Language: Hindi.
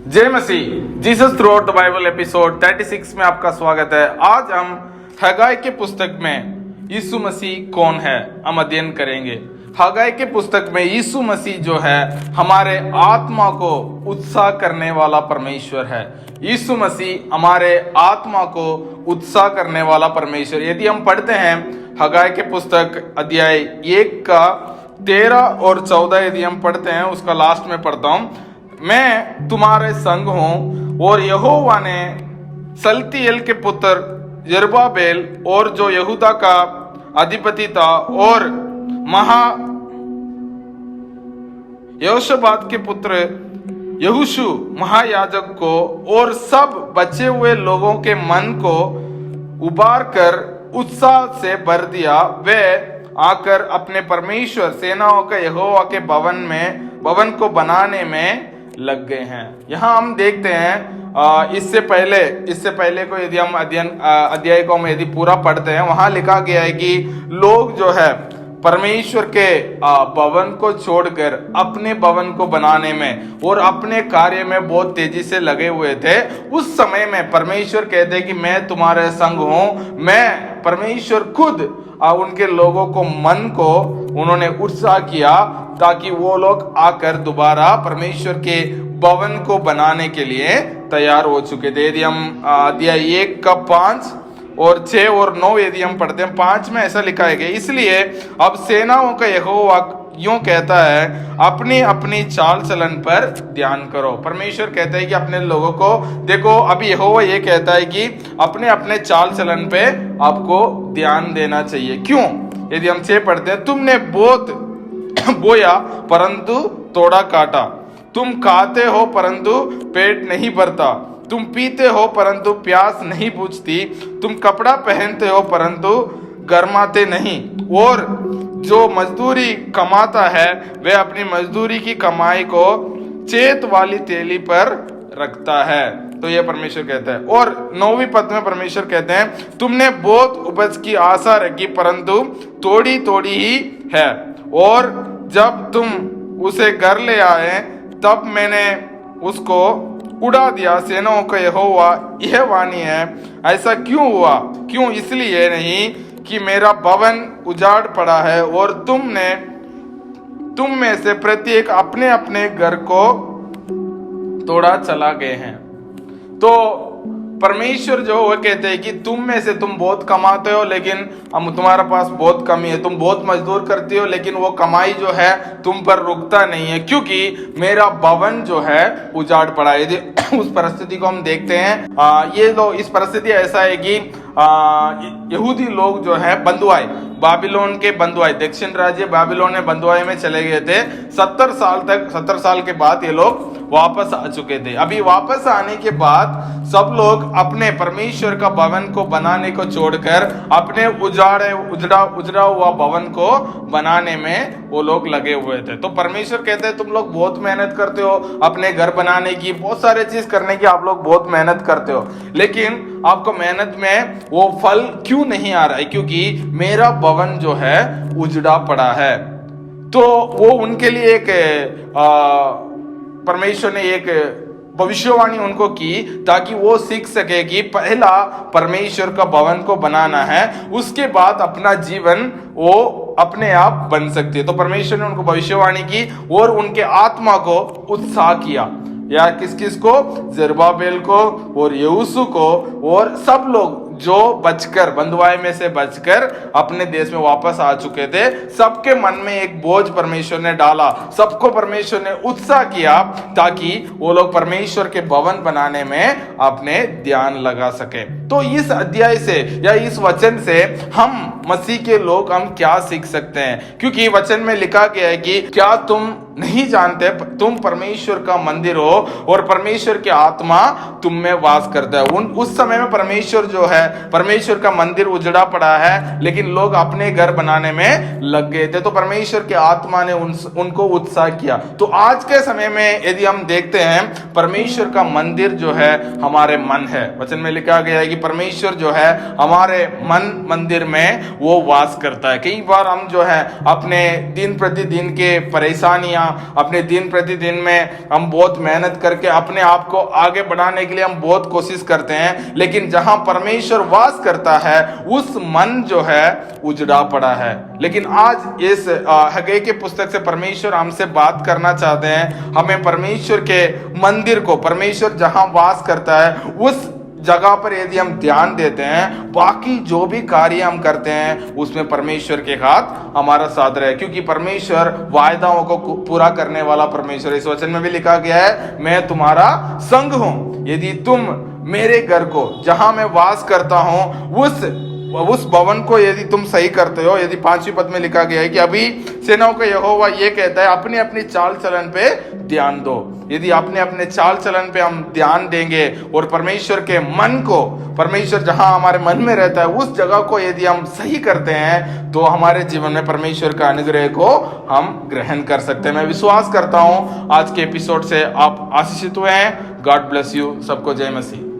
जय मसीह। Jesus throughout the Bible episode 36 में आपका स्वागत है। आज हम हगाई के पुस्तक में यीशु मसीह कौन है हम अध्ययन करेंगे। हगाई के पुस्तक में यीशु मसीह जो है हमारे आत्मा को उत्साह करने वाला परमेश्वर है। यीशु मसीह हमारे आत्मा को उत्साह करने वाला परमेश्वर। यदि हम पढ़ते हैं हगाई के पुस्तक अध्याय 1 का 13 और 14, यदि हम पढ़ते हैं उसका लास्ट में पढ़ता हूं। मैं तुम्हारे संग हूं और यहोवा ने सल्तियेल के पुत्र यरुब्बाबेल और जो यहूदा का अधिपति था और यहोशापात के पुत्र यहोशू महायाजक को और सब बचे हुए लोगों के मन को उबार कर उत्साह से भर दिया। वे आकर अपने परमेश्वर सेनाओं के यहोवा के भवन को बनाने में लग गए हैं। यहाँ हम देखते हैं इससे पहले को यदि हम अध्याय को हम यदि पूरा पढ़ते हैं, वहां लिखा गया है कि लोग जो है परमेश्वर के भवन को छोड़कर अपने भवन को बनाने में और अपने कार्य में बहुत तेजी से लगे हुए थे। उस समय में परमेश्वर कहते हैं कि मैं तुम्हारे संग हूं। मैं परमेश्वर खुद उनके लोगों को मन को उन्होंने उत्साह किया ताकि वो लोग आकर दोबारा परमेश्वर के भवन को बनाने के लिए तैयार हो चुके थे। यदि हम अध्याय 1 का 5 और 6 और 9 यदि हम पढ़ते हैं, 5 में ऐसा लिखा है कि इसलिए अब सेनाओं का यहोवा यूं कहता है, अपनी अपनी चाल चलन पर ध्यान करो। परमेश्वर कहता है कि अपने लोगों को देखो। अभी यहोवा ये कहता है कि अपने अपने चाल चलन पे आपको ध्यान देना चाहिए। क्यों? यदि हम 6 पढ़ते हैं, तुमने बहुत बोया परंतु तोड़ा काटा, तुम खाते हो परंतु पेट नहीं भरता, तुम पीते हो परंतु प्यास नहीं बुझती, तुम कपड़ा पहनते हो परंतु गर्माते नहीं, और जो मजदूरी कमाता है वह अपनी मजदूरी की कमाई को चेत वाली तेली पर रखता है। तो यह परमेश्वर कहता है। और 9वीं पद में परमेश्वर कहते हैं, तुमने बहुत उपज की आशा रखी परंतु थोड़ी थोड़ी ही है, और जब तुम उसे घर ले आए तब मैंने उसको उड़ा दिया। सेनाओं का यहोवा यह वाणी है, ऐसा क्यों हुआ? क्यों? इसलिए नहीं कि मेरा भवन उजाड़ पड़ा है और तुम में से प्रत्येक अपने अपने घर को तोड़ा चला गए हैं। तो परमेश्वर जो वो कहते हैं कि तुम में से तुम बहुत कमाते हो लेकिन हम तुम्हारे पास बहुत कमी है, तुम बहुत मजदूर करते हो लेकिन वो कमाई जो है तुम पर रुकता नहीं है, क्योंकि मेरा भवन जो है उजाड़ पड़ा है। यदि उस परिस्थिति को हम देखते हैं, ये लोग इस परिस्थिति ऐसा है कि यहूदी लोग जो है बंधुआई बाबिलोन के बंधुआई दक्षिण राज्य बाबिलोन में बंधुआई में चले गए थे। 70 साल के बाद ये लोग वापस आ चुके थे। अभी वापस आने के बाद सब लोग अपने परमेश्वर का भवन को बनाने को छोड़कर अपने उजड़ा हुआ भवन को बनाने में वो लोग लगे हुए थे। तो परमेश्वर कहते हैं तुम लोग बहुत मेहनत करते हो अपने घर बनाने की, बहुत सारे चीज करने की आप लोग बहुत मेहनत करते हो, लेकिन आपको मेहनत में वो फल क्यों नहीं आ रहा है? क्योंकि मेरा भवन जो है उजड़ा पड़ा है। तो वो उनके लिए एक परमेश्वर ने एक भविष्यवाणी उनको की ताकि वो सीख सके कि पहला परमेश्वर का भवन को बनाना है, उसके बाद अपना जीवन वो अपने आप बन सकती है। तो परमेश्वर ने उनको भविष्यवाणी की और उनके आत्मा को उत्साह किया। या किस को? यरुब्बाबेल को और यहोशू को और सब लोग जो बचकर बंधुआई में से बचकर अपने देश में वापस आ चुके थे। सबके मन में एक बोझ परमेश्वर ने डाला, सबको परमेश्वर ने उत्साह किया ताकि वो लोग परमेश्वर के भवन बनाने में अपने ध्यान लगा सके। तो इस अध्याय से या इस वचन से हम मसीह के लोग हम क्या सीख सकते हैं? क्योंकि वचन में लिखा गया है कि क्या तुम नहीं जानते तुम परमेश्वर का मंदिर हो और परमेश्वर की आत्मा तुम में वास करता है। उस समय में परमेश्वर जो है है परमेश्वर का मंदिर उजड़ा पड़ा है, लेकिन लोग अपने घर बनाने में लग गए थे। तो परमेश्वर की आत्मा ने उनको उत्साह किया। तो आज के समय में यदि हम देखते हैं, परमेश्वर का मंदिर जो है हमारे मन है। वचन में लिखा गया है कि परमेश्वर जो है हमारे मन मंदिर में वो वास करता है। कई बार हम जो है अपने दिन प्रतिदिन के परेशानियां, अपने दिन प्रतिदिन में हम बहुत मेहनत करके अपने आप को आगे बढ़ाने के लिए हम बहुत कोशिश करते हैं, लेकिन जहां परमेश्वर वास करता है उस मन जो है उजड़ा पड़ा है। लेकिन आज इस हग्गई की पुस्तक से परमेश्वर हमसे बात करना चाहते हैं। हमें परमेश्वर के मंदिर को, परमेश्वर जहां वास करता है उस जगह पर यदि हम ध्यान देते हैं, बाकी जो भी कार्य हम करते हैं उसमें परमेश्वर के हाथ हमारा साथ रहे, क्योंकि परमेश्वर वायदाओं को पूरा करने वाला परमेश्वर। इस वचन में भी लिखा गया है, मैं तुम्हारा संग हूं। यदि तुम मेरे घर को, जहां मैं वास करता हूं, उस भवन को यदि तुम सही करते हो, यदि 5वीं पद में लिखा गया है कि अभी सेनाओं का यहोवा ये कहता है, अपनी अपनी चाल चलन पे ध्यान दो। यदि अपने अपने चाल चलन पे हम ध्यान देंगे और परमेश्वर के मन को, परमेश्वर जहां हमारे मन में रहता है उस जगह को यदि हम सही करते हैं, तो हमारे जीवन में परमेश्वर का अनुग्रह को हम ग्रहण कर सकते हैं। मैं विश्वास करता हूं आज के एपिसोड से आप आशीषित हुए हैं। God bless you. सबको जय मसीह।